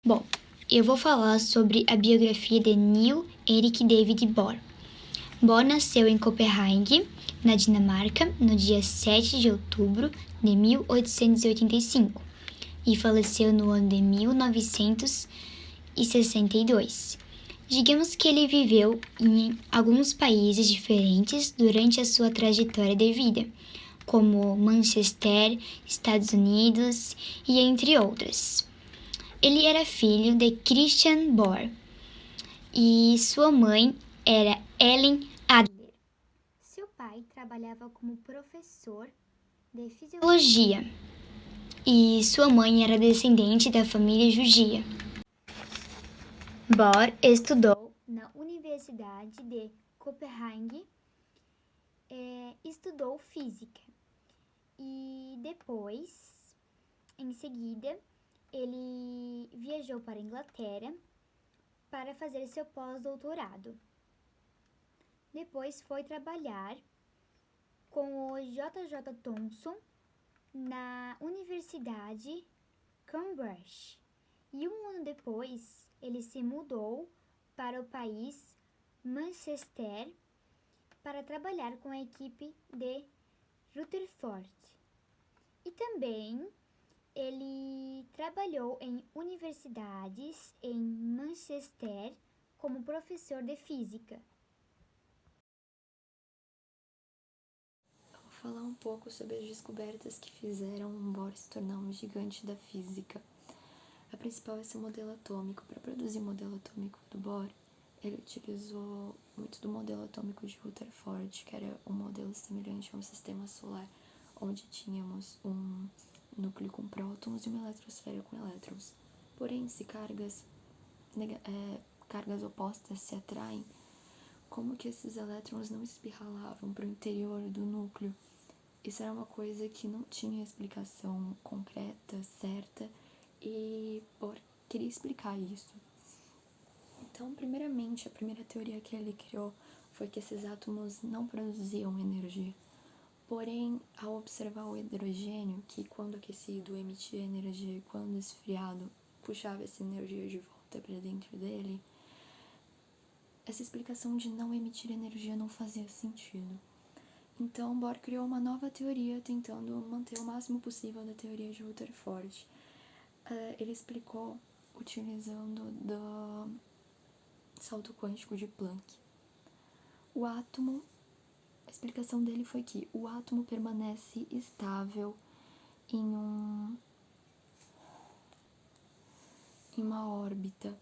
Bom, eu vou falar sobre a biografia de Niels Erik David Bohr. Bohr nasceu em Copenhague, na Dinamarca, no dia 7 de outubro de 1885 e faleceu no ano de 1962. Digamos que ele viveu em alguns países diferentes durante a sua trajetória de vida, como Manchester, Estados Unidos e entre outras. Ele era filho de Christian Bohr e sua mãe era Ellen Adler. Seu pai trabalhava como professor de fisiologia e sua mãe era descendente da família judia. Bohr estudou na Universidade de Copenhague, estudou física e depois, em seguida, ele viajou para a Inglaterra para fazer seu pós-doutorado. Depois foi trabalhar com o J.J. Thomson na Universidade Cambridge. E um ano depois, ele se mudou para o país Manchester para trabalhar com a equipe de Rutherford. E também ele trabalhou em universidades em Manchester como professor de física. Vou falar um pouco sobre as descobertas que fizeram Bohr se tornar um gigante da física. A principal é seu modelo atômico. Para produzir o modelo atômico do Bohr, ele utilizou muito do modelo atômico de Rutherford, que era um modelo semelhante a um sistema solar, onde tínhamos um núcleo com prótons e uma eletrosfera com elétrons. Porém, se cargas opostas se atraem, como que esses elétrons não espirralavam para o interior do núcleo? Isso era uma coisa que não tinha explicação concreta, certa, e Bohr queria explicar isso. Então, primeiramente, a primeira teoria que ele criou foi que esses átomos não produziam energia. Porém, ao observar o hidrogênio, que quando aquecido emitia energia e quando esfriado puxava essa energia de volta para dentro dele, essa explicação de não emitir energia não fazia sentido. Então, Bohr criou uma nova teoria, tentando manter o máximo possível da teoria de Rutherford. Ele explicou utilizando do salto quântico de Planck. A explicação dele foi que o átomo permanece estável em uma órbita,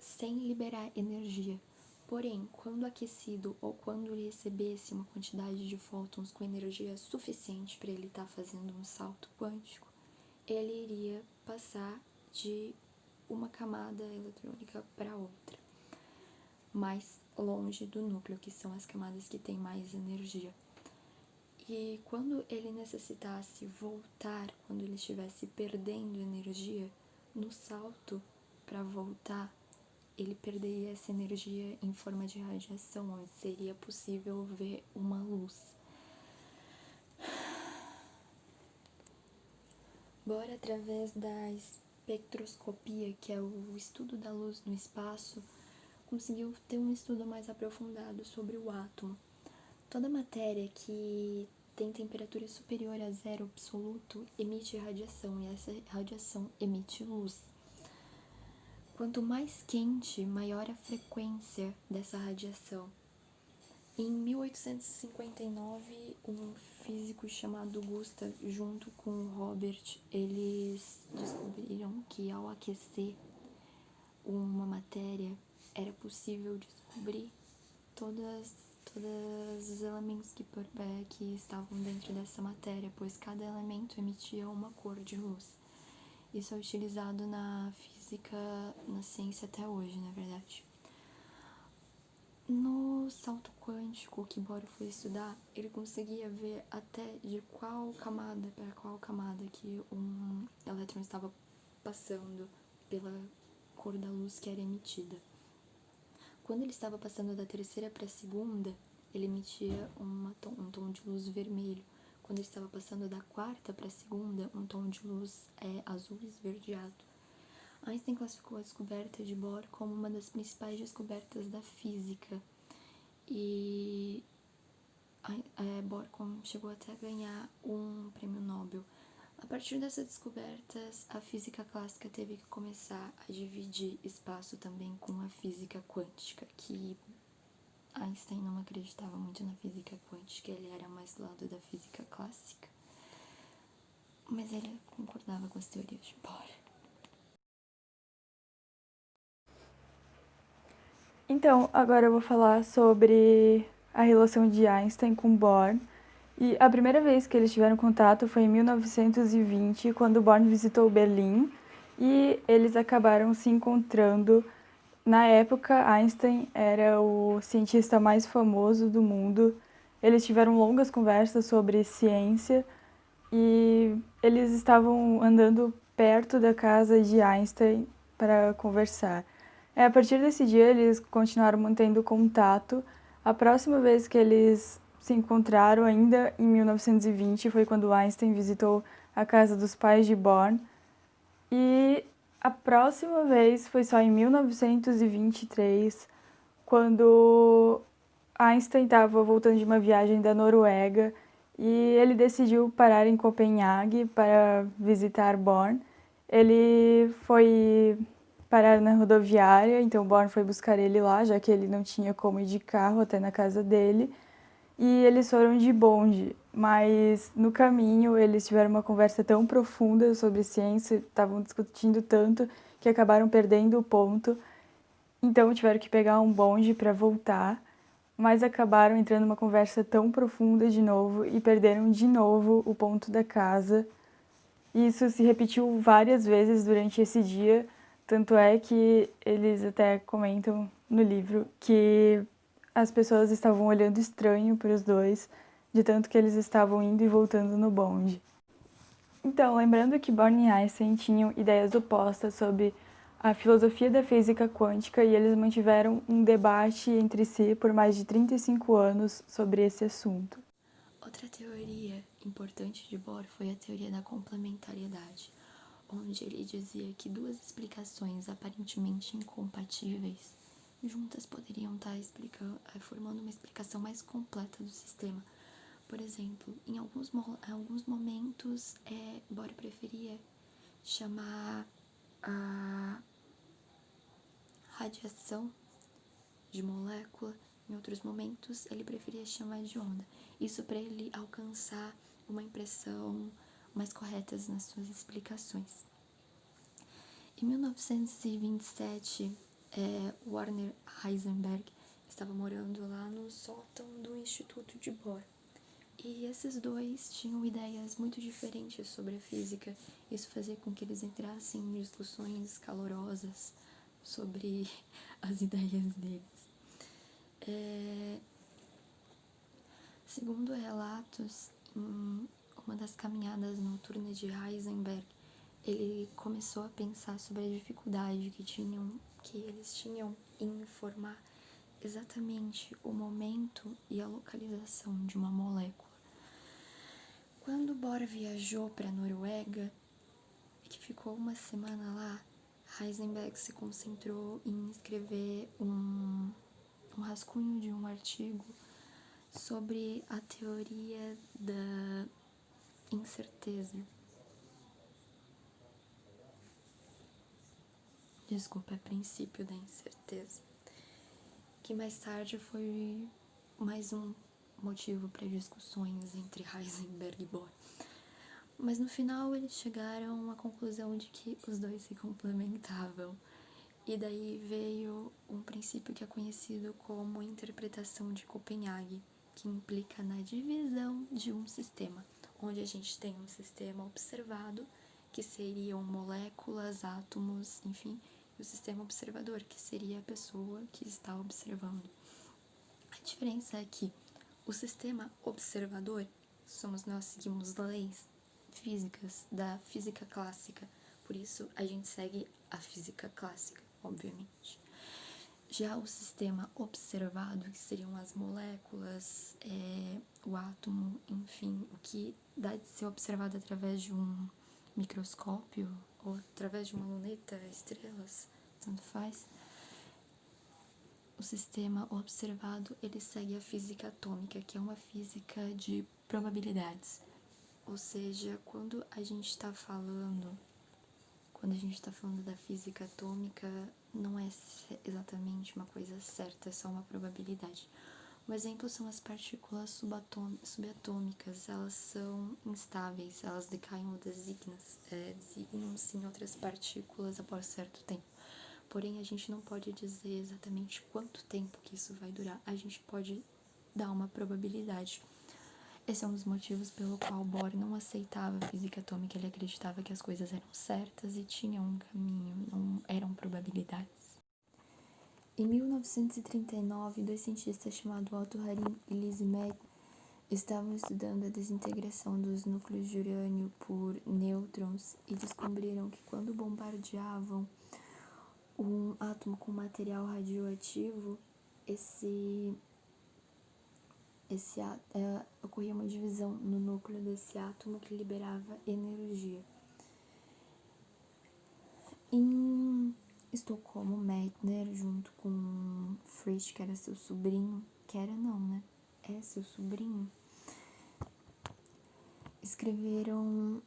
sem liberar energia. Porém, quando aquecido ou quando ele recebesse uma quantidade de fótons com energia suficiente para ele estar fazendo um salto quântico, ele iria passar de uma camada eletrônica para outra, mais longe do núcleo, que são as camadas que têm mais energia. E quando ele necessitasse voltar, quando ele estivesse perdendo energia, no salto para voltar, ele perderia essa energia em forma de radiação, onde seria possível ver uma luz. Bohr, através da espectroscopia, que é o estudo da luz no espaço, conseguiu ter um estudo mais aprofundado sobre o átomo. Toda matéria que tem temperatura superior a zero absoluto emite radiação, e essa radiação emite luz. Quanto mais quente, maior a frequência dessa radiação. Em 1859, um físico chamado Gustav, junto com Robert, eles descobriram que ao aquecer uma matéria era possível descobrir todos os elementos que estavam dentro dessa matéria, pois cada elemento emitia uma cor de luz. Isso é utilizado na física, na ciência até hoje, na verdade. No salto quântico que Bohr foi estudar, ele conseguia ver até de qual camada para qual camada que um elétron estava passando pela cor da luz que era emitida. Quando ele estava passando da terceira para a segunda, ele emitia um tom de luz vermelho. Quando ele estava passando da quarta para a segunda, um tom de luz azul esverdeado. Einstein classificou a descoberta de Bohr como uma das principais descobertas da física. E Bohr chegou até a ganhar um prêmio Nobel. A partir dessas descobertas, a física clássica teve que começar a dividir espaço também com a física quântica, que Einstein não acreditava muito na física quântica, ele era mais do lado da física clássica, mas ele concordava com as teorias de Bohr. Então, agora eu vou falar sobre a relação de Einstein com Bohr. E a primeira vez que eles tiveram contato foi em 1920, quando Bohr visitou Berlim, e eles acabaram se encontrando. Na época, Einstein era o cientista mais famoso do mundo. Eles tiveram longas conversas sobre ciência e eles estavam andando perto da casa de Einstein para conversar. A partir desse dia, eles continuaram mantendo contato. A próxima vez que eles se encontraram, ainda em 1920, foi quando Einstein visitou a casa dos pais de Bohr. E a próxima vez foi só em 1923, quando Einstein estava voltando de uma viagem da Noruega e ele decidiu parar em Copenhague para visitar Bohr. Ele foi parar na rodoviária, então Bohr foi buscar ele lá, já que ele não tinha como ir de carro até na casa dele. E eles foram de bonde, mas no caminho eles tiveram uma conversa tão profunda sobre ciência, estavam discutindo tanto que acabaram perdendo o ponto. Então tiveram que pegar um bonde para voltar, mas acabaram entrando numa conversa tão profunda de novo e perderam de novo o ponto da casa. Isso se repetiu várias vezes durante esse dia, tanto é que eles até comentam no livro que as pessoas estavam olhando estranho para os dois, de tanto que eles estavam indo e voltando no bonde. Então, lembrando que Bohr e Einstein tinham ideias opostas sobre a filosofia da física quântica e eles mantiveram um debate entre si por mais de 35 anos sobre esse assunto. Outra teoria importante de Bohr foi a teoria da complementariedade, onde ele dizia que duas explicações aparentemente incompatíveis juntas poderiam estar formando uma explicação mais completa do sistema. Por exemplo, em alguns momentos, Bohr preferia chamar a radiação de molécula, em outros momentos ele preferia chamar de onda. Isso para ele alcançar uma impressão mais correta nas suas explicações. Em 1927, Werner Heisenberg estava morando lá no sótão do Instituto de Bohr. E esses dois tinham ideias muito diferentes sobre a física. Isso fazia com que eles entrassem em discussões calorosas sobre as ideias deles. Segundo relatos, em uma das caminhadas noturnas de Heisenberg, ele começou a pensar sobre a dificuldade que eles tinham em informar exatamente o momento e a localização de uma molécula. Quando Bohr viajou para a Noruega, que ficou uma semana lá, Heisenberg se concentrou em escrever um rascunho de um artigo sobre a teoria da incerteza. Desculpa, princípio da incerteza. Que mais tarde foi mais um motivo para discussões entre Heisenberg e Bohr. Mas no final eles chegaram à conclusão de que os dois se complementavam. E daí veio um princípio que é conhecido como interpretação de Copenhague, que implica na divisão de um sistema, onde a gente tem um sistema observado, que seriam moléculas, átomos, enfim, e o sistema observador, que seria a pessoa que está observando. A diferença é que o sistema observador somos nós, seguimos leis físicas da física clássica, por isso a gente segue a física clássica, obviamente. Já o sistema observado, que seriam as moléculas, o átomo, enfim, o que dá de ser observado através de um microscópio ou através de uma luneta, estrelas, tanto faz, o sistema observado ele segue a física atômica, que é uma física de probabilidades. Ou seja, quando a gente está falando da física atômica, não é exatamente uma coisa certa, é só uma probabilidade. Um exemplo são as partículas subatômicas, elas são instáveis, elas decaem ou designam-se em outras partículas após certo tempo. Porém, a gente não pode dizer exatamente quanto tempo que isso vai durar, a gente pode dar uma probabilidade. Esse é um dos motivos pelo qual Bohr não aceitava a física atômica, ele acreditava que as coisas eram certas e tinham um caminho, não eram probabilidades. Em 1939, dois cientistas chamados Otto Hahn e Lise Meitner estavam estudando a desintegração dos núcleos de urânio por nêutrons e descobriram que quando bombardeavam um átomo com material radioativo, ocorria uma divisão no núcleo desse átomo que liberava energia. Em Estocolmo, Meitner, junto com Frisch, que era seu sobrinho, é seu sobrinho, escreveram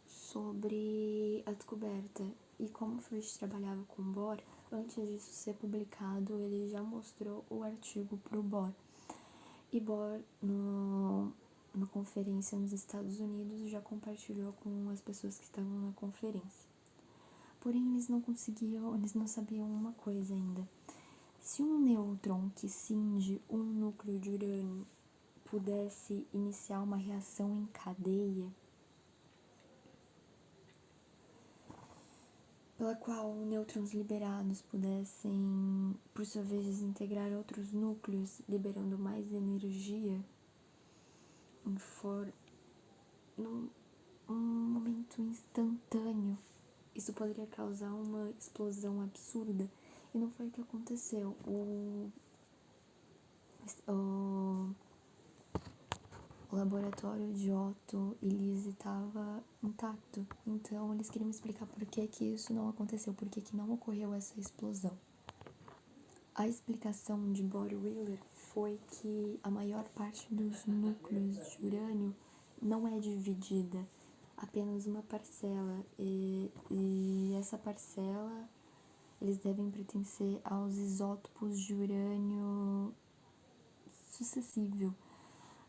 sobre a descoberta. E como Frisch trabalhava com Bohr, antes disso ser publicado, ele já mostrou o artigo para o Bohr. E Bohr, numa conferência nos Estados Unidos, já compartilhou com as pessoas que estavam na conferência. Porém, eles não sabiam uma coisa ainda. Se um nêutron que cinge um núcleo de urânio pudesse iniciar uma reação em cadeia, pela qual nêutrons liberados pudessem, por sua vez, desintegrar outros núcleos, liberando mais energia num momento instantâneo, isso poderia causar uma explosão absurda. E não foi o que aconteceu. O laboratório de Otto e Lise estava intacto. Então, eles queriam explicar por que isso não aconteceu, por que não ocorreu essa explosão. A explicação de Bohr-Wheeler foi que a maior parte dos núcleos de urânio não é dividida, apenas uma parcela. E essa parcela, eles devem pertencer aos isótopos de urânio sucessível.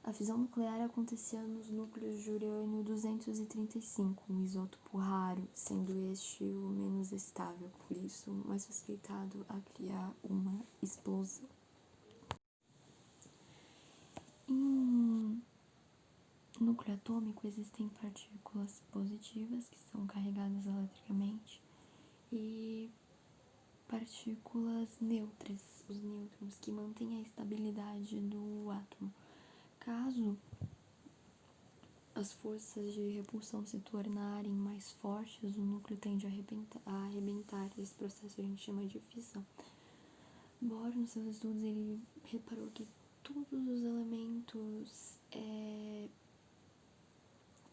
A fissão nuclear acontecia nos núcleos de urânio 235, um isótopo raro, sendo este o menos estável, por isso mais facilitado a criar uma explosão. Em núcleo atômico existem partículas positivas, que são carregadas eletricamente, e partículas neutras, os nêutrons, que mantêm a estabilidade do átomo. Caso as forças de repulsão se tornarem mais fortes, o núcleo tende a arrebentar. Esse processo a gente chama de fissão. Bohr, nos seus estudos, ele reparou que todos os elementos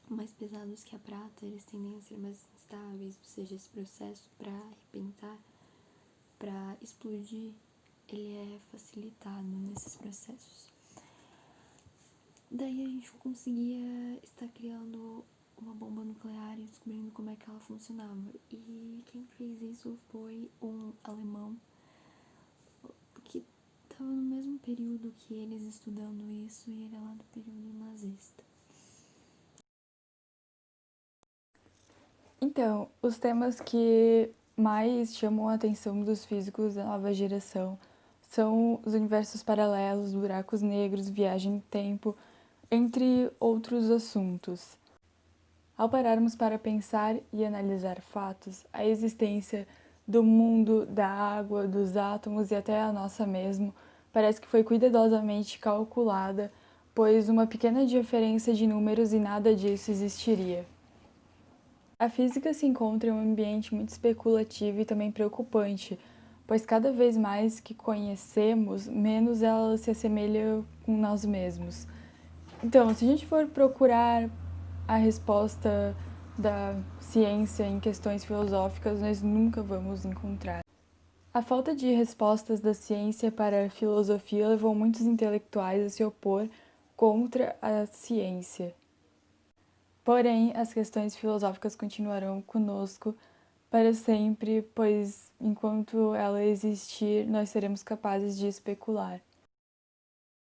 mais pesados que a prata, eles tendem a ser mais instáveis, ou seja, esse processo para arrebentar, para explodir, ele é facilitado nesses processos. Daí a gente conseguia estar criando uma bomba nuclear e descobrindo como é que ela funcionava. E quem fez isso foi um alemão que estava no mesmo período que eles estudando isso, e ele é lá do período nazista. Então, os temas que mais chamam a atenção dos físicos da nova geração são os universos paralelos, buracos negros, viagem no tempo, entre outros assuntos. Ao pararmos para pensar e analisar fatos, a existência do mundo, da água, dos átomos e até a nossa mesmo, parece que foi cuidadosamente calculada, pois uma pequena diferença de números e nada disso existiria. A física se encontra em um ambiente muito especulativo e também preocupante, pois cada vez mais que conhecemos, menos ela se assemelha com nós mesmos. Então, se a gente for procurar a resposta da ciência em questões filosóficas nós nunca vamos encontrar. A falta de respostas da ciência para a filosofia levou muitos intelectuais a se opor contra a ciência. Porém, as questões filosóficas continuarão conosco para sempre, pois enquanto ela existir, nós seremos capazes de especular.